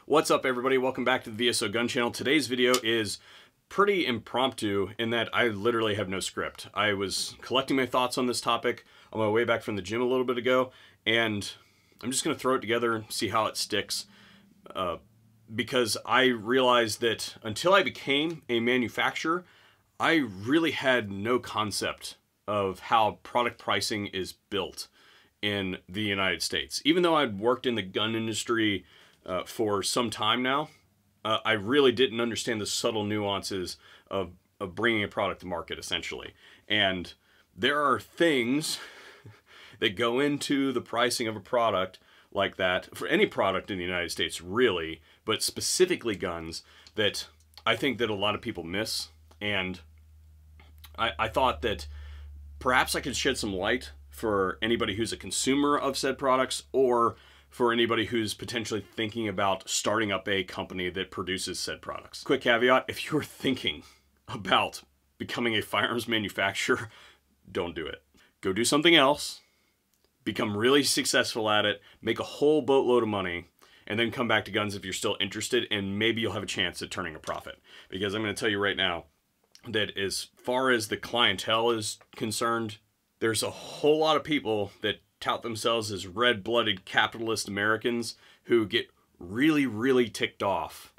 What's up, everybody? Welcome back to the VSO Gun Channel. Today's video is pretty impromptu in that I literally have no script. I was collecting my thoughts on this topic on my way back from the gym a little bit ago, and I'm just going to throw it together and see how it sticks. Because I realized that until I became a manufacturer, I really had no concept of how product pricing is built in the United States. Even though I'd worked in the gun industry for some time now, I really didn't understand the subtle nuances of bringing a product to market, essentially. And there are things that go into the pricing of a product like that, for any product in the United States, really, but specifically guns, that I think that a lot of people miss. And I thought that perhaps I could shed some light for anybody who's a consumer of said products, or for anybody who's potentially thinking about starting up a company that produces said products. Quick caveat, if you're thinking about becoming a firearms manufacturer, don't do it. Go do something else, become really successful at it, make a whole boatload of money, and then come back to guns if you're still interested, and maybe you'll have a chance at turning a profit. Because I'm going to tell you right now that as far as the clientele is concerned, there's a whole lot of people that tout themselves as red-blooded capitalist Americans who get really, really ticked off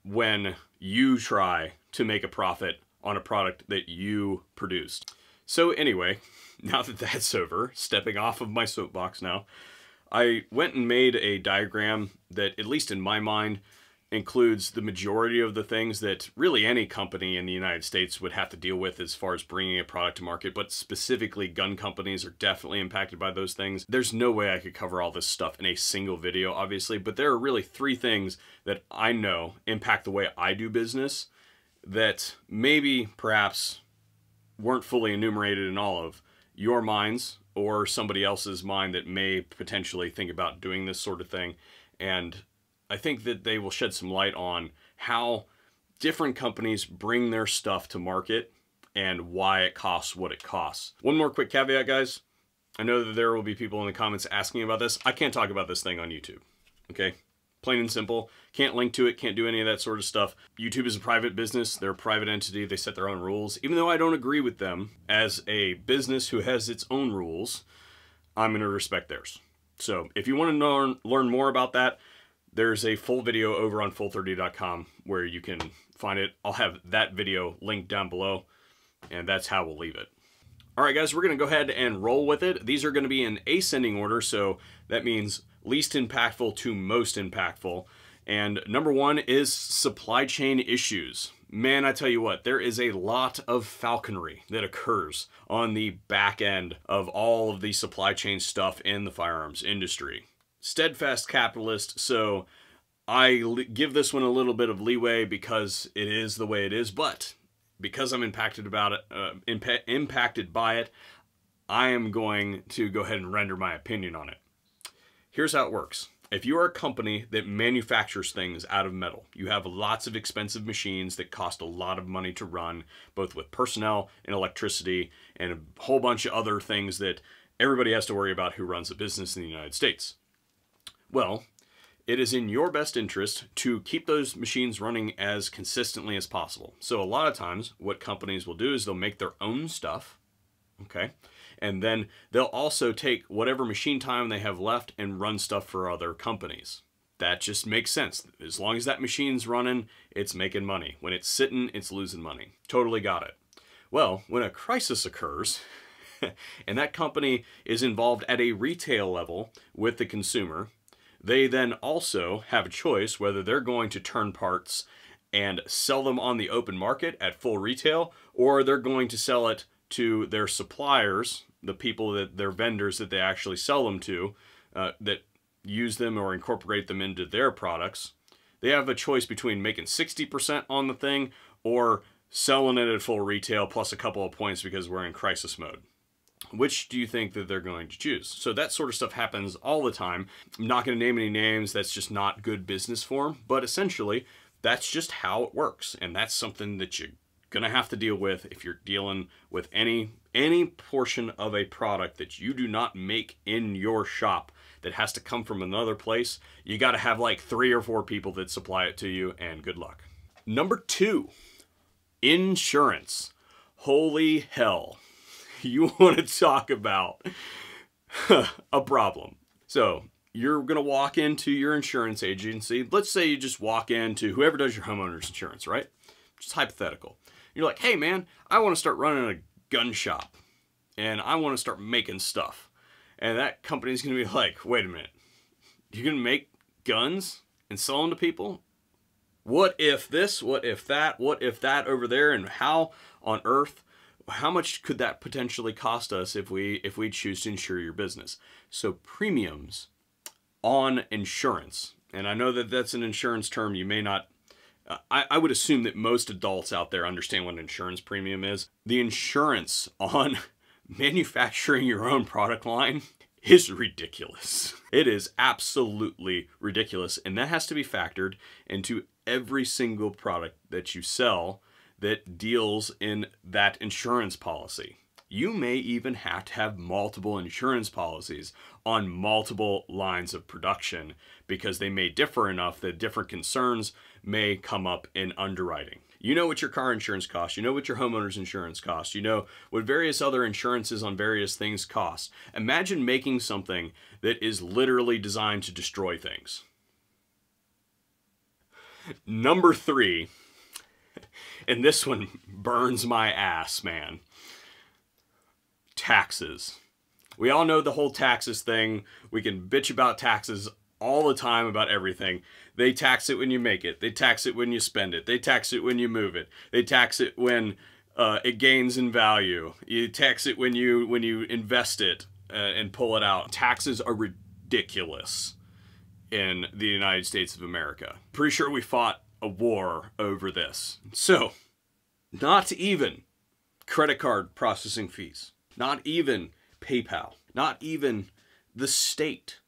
when you try to make a profit on a product that you produced. So anyway, now that that's over, stepping off of my soapbox now, I went and made a diagram that, at least in my mind, includes the majority of the things that really any company in the United States would have to deal with as far as bringing a product to market, but specifically gun companies are definitely impacted by those things. There's no way I could cover all this stuff in a single video, obviously, but there are really three things that I know impact the way I do business that maybe perhaps weren't fully enumerated in all of your minds or somebody else's mind that may potentially think about doing this sort of thing. And I think that they will shed some light on how different companies bring their stuff to market and why it costs what it costs. One more quick caveat, guys. I know that there will be people in the comments asking about this. I can't talk about this thing on YouTube, okay? Plain and simple. Can't link to it, can't do any of that sort of stuff. YouTube is a private business. They're a private entity. They set their own rules. Even though I don't agree with them as a business who has its own rules, I'm going to respect theirs. So if you want to learn more about that, there's a full video over on full30.com where you can find it. I'll have that video linked down below, and that's how we'll leave it. All right, guys, we're going to go ahead and roll with it. These are going to be in ascending order, so that means least impactful to most impactful. And number one is supply chain issues. Man, I tell you what, there is a lot of falconry that occurs on the back end of all of the supply chain stuff in the firearms industry. Steadfast capitalist, so I give this one a little bit of leeway because it is the way it is, but because I'm impacted by it, I am going to go ahead and render my opinion on it. Here's how it works. If you are a company that manufactures things out of metal, you have lots of expensive machines that cost a lot of money to run, both with personnel and electricity and a whole bunch of other things that everybody has to worry about who runs a business in the United States. Well, it is in your best interest to keep those machines running as consistently as possible. So a lot of times what companies will do is they'll make their own stuff, okay? And then they'll also take whatever machine time they have left and run stuff for other companies. That just makes sense. As long as that machine's running, it's making money. When it's sitting, it's losing money. Totally got it. Well, when a crisis occurs, and that company is involved at a retail level with the consumer, they then also have a choice whether they're going to turn parts and sell them on the open market at full retail, or they're going to sell it to their suppliers, the people that their vendors that they actually sell them to, that use them or incorporate them into their products. They have a choice between making 60% on the thing or selling it at full retail plus a couple of points because we're in crisis mode. Which do you think that they're going to choose? So that sort of stuff happens all the time. I'm not going to name any names. That's just not good business form. But essentially, that's just how it works. And that's something that you're going to have to deal with if you're dealing with any portion of a product that you do not make in your shop that has to come from another place, you got to have like 3 or 4 people that supply it to you, and good luck. Number 2, insurance. Holy hell. You want to talk about a problem. So you're going to walk into your insurance agency. Let's say you just walk into whoever does your homeowner's insurance, right? Just hypothetical. You're like, hey man, I want to start running a gun shop and I want to start making stuff. And that company's going to be like, wait a minute, you're going to make guns and sell them to people? What if this? What if that? What if that over there? And how on earth, how much could that potentially cost us if we choose to insure your business? So premiums on insurance, and I know that that's an insurance term you may not, I would assume that most adults out there understand what an insurance premium is. The insurance on manufacturing your own product line is ridiculous. It is absolutely ridiculous, and that has to be factored into every single product that you sell that deals in that insurance policy. You may even have to have multiple insurance policies on multiple lines of production because they may differ enough that different concerns may come up in underwriting. You know what your car insurance costs. You know what your homeowner's insurance costs. You know what various other insurances on various things cost. Imagine making something that is literally designed to destroy things. Number 3, and this one burns my ass, man. Taxes. We all know the whole taxes thing. We can bitch about taxes all the time about everything. They tax it when you make it. They tax it when you spend it. They tax it when you move it. They tax it when it gains in value. You tax it when you invest it and pull it out. Taxes are ridiculous in the United States of America. Pretty sure we fought a war over this. So, not even credit card processing fees, not even PayPal, not even the state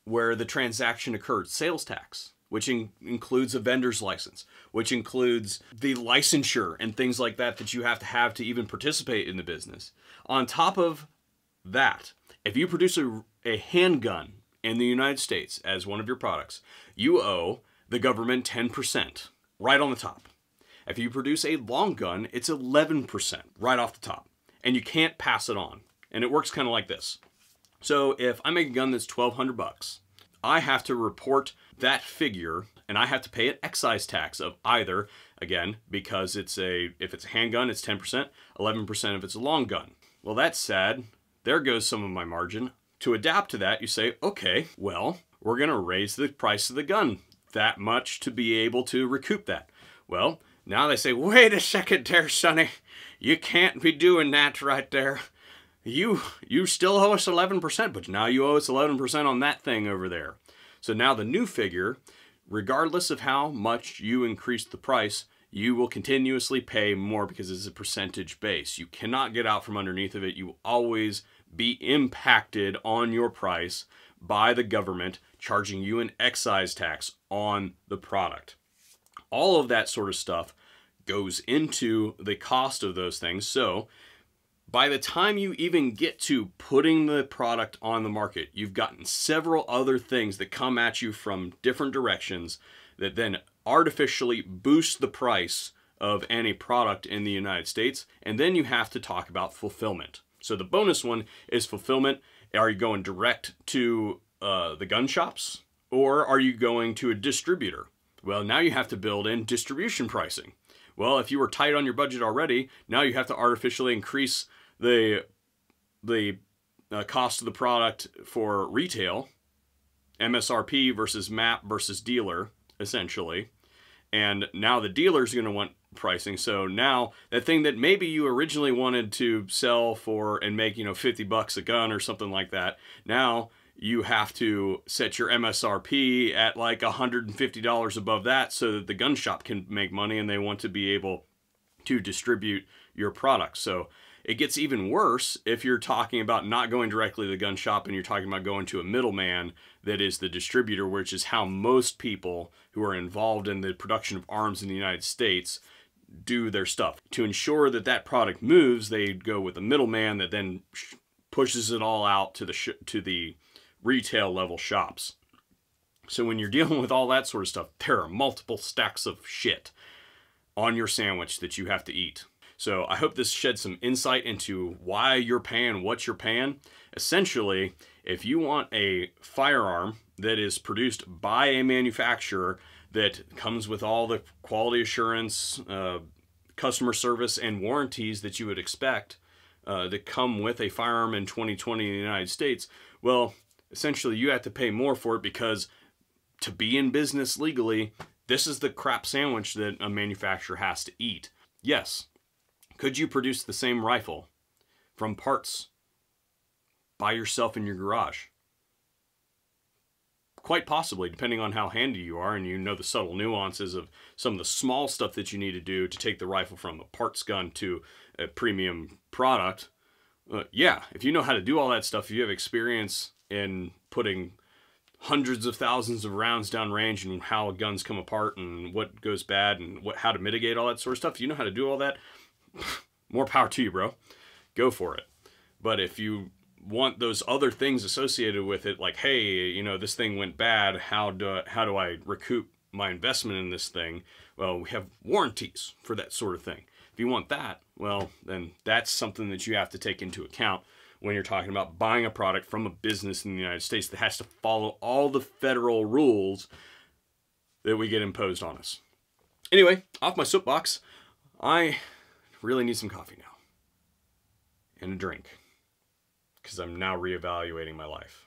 where the transaction occurred, sales tax, which includes a vendor's license, which includes the licensure and things like that that you have to even participate in the business. On top of that, if you produce a handgun in the United States as one of your products, you owe the government 10% right on the top. If you produce a long gun, it's 11% right off the top, and you can't pass it on. And it works kind of like this. So if I make a gun that's $1,200, I have to report that figure, and I have to pay an excise tax of either, again, because if it's a handgun, it's 10%, 11% if it's a long gun. Well, that's sad. There goes some of my margin. To adapt to that, you say, okay, well, we're going to raise the price of the gun that much to be able to recoup that. Well, now they say, wait a second there, Sonny. You can't be doing that right there. You still owe us 11%, but now you owe us 11% on that thing over there. So now the new figure, regardless of how much you increase the price, you will continuously pay more because it's a percentage base. You cannot get out from underneath of it. You will always be impacted on your price by the government charging you an excise tax on the product. All of that sort of stuff goes into the cost of those things. So by the time you even get to putting the product on the market, you've gotten several other things that come at you from different directions that then artificially boost the price of any product in the United States. And then you have to talk about fulfillment. So the bonus one is fulfillment. Are you going direct to the gun shops, or are you going to a distributor? Well, now you have to build in distribution pricing. Well, if you were tight on your budget already, now you have to artificially increase the cost of the product for retail, MSRP versus MAP versus dealer, essentially. And now the dealer's going to want pricing. So now that thing that maybe you originally wanted to sell for and make, $50 a gun or something like that, now you have to set your MSRP at like $150 above that so that the gun shop can make money and they want to be able to distribute your product. So it gets even worse if you're talking about not going directly to the gun shop and you're talking about going to a middleman that is the distributor, which is how most people who are involved in the production of arms in the United States do their stuff. To ensure that that product moves, they go with a middleman that then pushes it all out to the retail level shops. So when you're dealing with all that sort of stuff, there are multiple stacks of shit on your sandwich that you have to eat. So I hope this sheds some insight into why you're paying what you're paying. Essentially, if you want a firearm that is produced by a manufacturer that comes with all the quality assurance, customer service, and warranties that you would expect that come with a firearm in 2020 in the United States, well, essentially you have to pay more for it because to be in business legally, this is the crap sandwich that a manufacturer has to eat. Yes. Could you produce the same rifle from parts by yourself in your garage? Quite possibly, depending on how handy you are and you know the subtle nuances of some of the small stuff that you need to do to take the rifle from a parts gun to a premium product. Yeah, if you know how to do all that stuff, if you have experience in putting hundreds of thousands of rounds down range and how guns come apart and what goes bad and how to mitigate all that sort of stuff, if you know how to do all that, more power to you, bro. Go for it. But if you want those other things associated with it, like, hey, you know, this thing went bad, how do I recoup my investment in this thing? Well, we have warranties for that sort of thing. If you want that, well, then that's something that you have to take into account when you're talking about buying a product from a business in the United States that has to follow all the federal rules that we get imposed on us. Anyway, off my soapbox. I really need some coffee now and a drink because I'm now reevaluating my life.